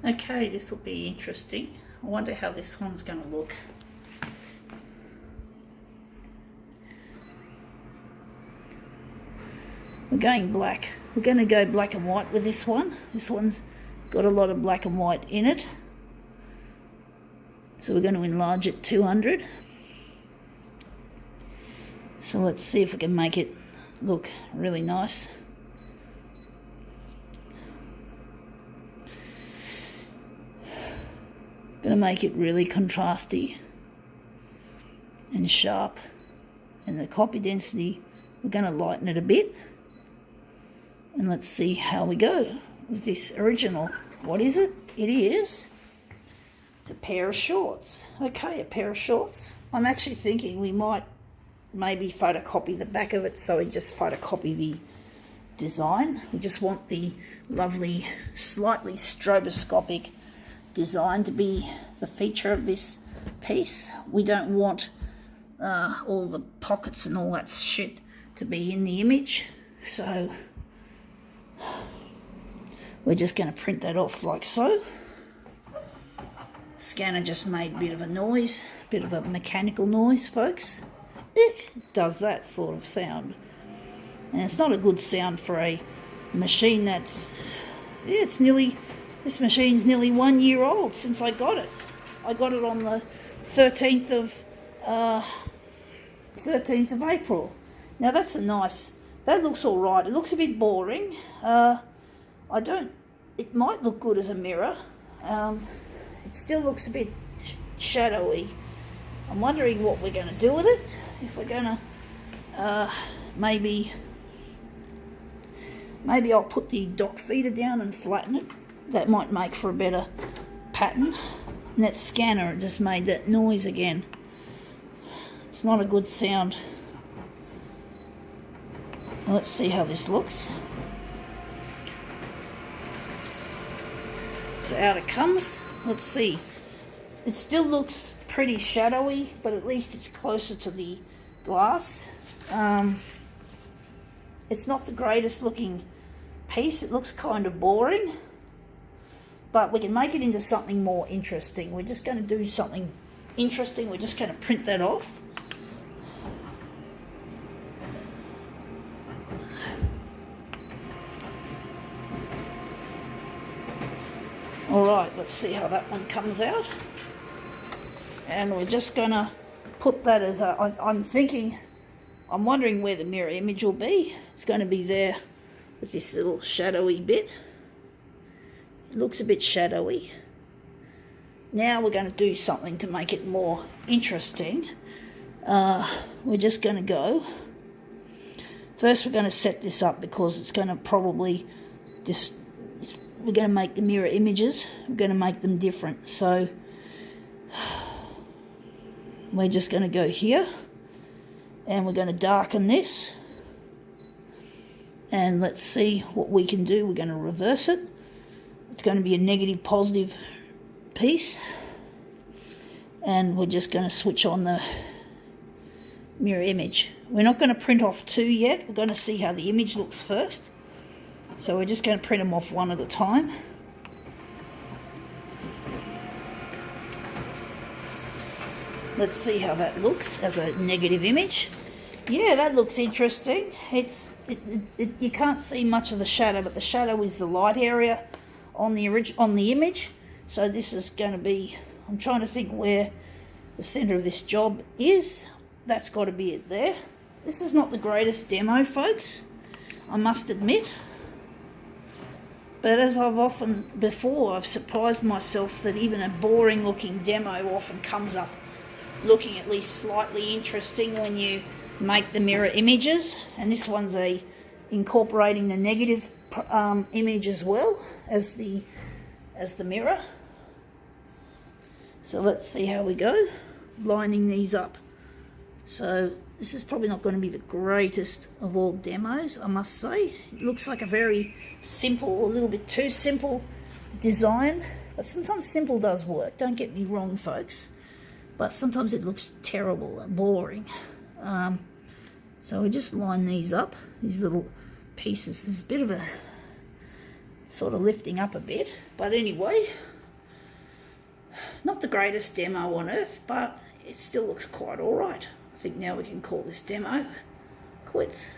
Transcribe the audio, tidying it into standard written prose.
Okay, this will be interesting. I wonder how this one's going to look. We're going black. We're going to go black and white with this one. This one's got a lot of black and white in it. So we're going to enlarge it 200. So let's see if we can make it look really nice. Going to make it really contrasty and sharp. And the copy density, we're going to lighten it a bit. And let's see how we go with this original. What is it? It's a pair of shorts. Okay, a pair of shorts. I'm actually thinking we might maybe photocopy the back of it, so we just photocopy the design. We just want the lovely, slightly stroboscopic design to be the feature of this piece. We don't want all the pockets and all that shit to be in the image, so we're just going to print that off like so. Scanner just made a bit of a noise, a bit of a mechanical noise, folks. It does that sort of sound, and it's not a good sound for a machine that's, this machine's nearly 1 year old since I got it. I got it on the 13th of April. Now that's a nice, that looks all right. It looks a bit boring. It might look good as a mirror. It still looks a bit shadowy. I'm wondering what we're going to do with it. If we're going to maybe I'll put the dock feeder down and flatten it. That might make for a better pattern. And that scanner just made that noise again. It's not a good sound. Let's see how this looks. So out it comes. Let's see. It still looks pretty shadowy, but at least it's closer to the glass. It's not the greatest looking piece. It looks kind of boring, but we can make it into something more interesting. We're just going to do something interesting. We're just going to print that off. Alright, let's see how that one comes out. And we're just going to put that as a, I'm wondering where the mirror image will be. It's going to be there with this little shadowy bit. It looks a bit shadowy. Now we're going to do something to make it more interesting. We're just going to go. First we're going to set this up because it's going to probably we're going to make the mirror images. We're going to make them different. So we're just going to go here and we're going to darken this. And let's see what we can do. We're going to reverse it. It's going to be a negative positive piece. And we're just going to switch on the mirror image. We're not going to print off two yet. We're going to see how the image looks first. So we're just going to print them off one at a time. Let's see how that looks as a negative image. Yeah, that looks interesting. You can't see much of the shadow, but the shadow is the light area on the image. So this is going to be, I'm trying to think where the center of this job is. That's got to be it there. This is not the greatest demo, folks, I must admit. But as I've often before, I've surprised myself that even a boring looking demo often comes up looking at least slightly interesting when you make the mirror images. And this one's incorporating the negative image as well as the mirror. So let's see how we go lining these up. So this is probably not going to be the greatest of all demos, I must say. It looks like a very simple, a little bit too simple design, but sometimes simple does work, don't get me wrong, folks, but sometimes it looks terrible and boring. So we just line these up, these little pieces. There's a bit of a sort of lifting up a bit, but anyway, Not the greatest demo on earth, but it still looks quite all right. I think now we can call this demo quits.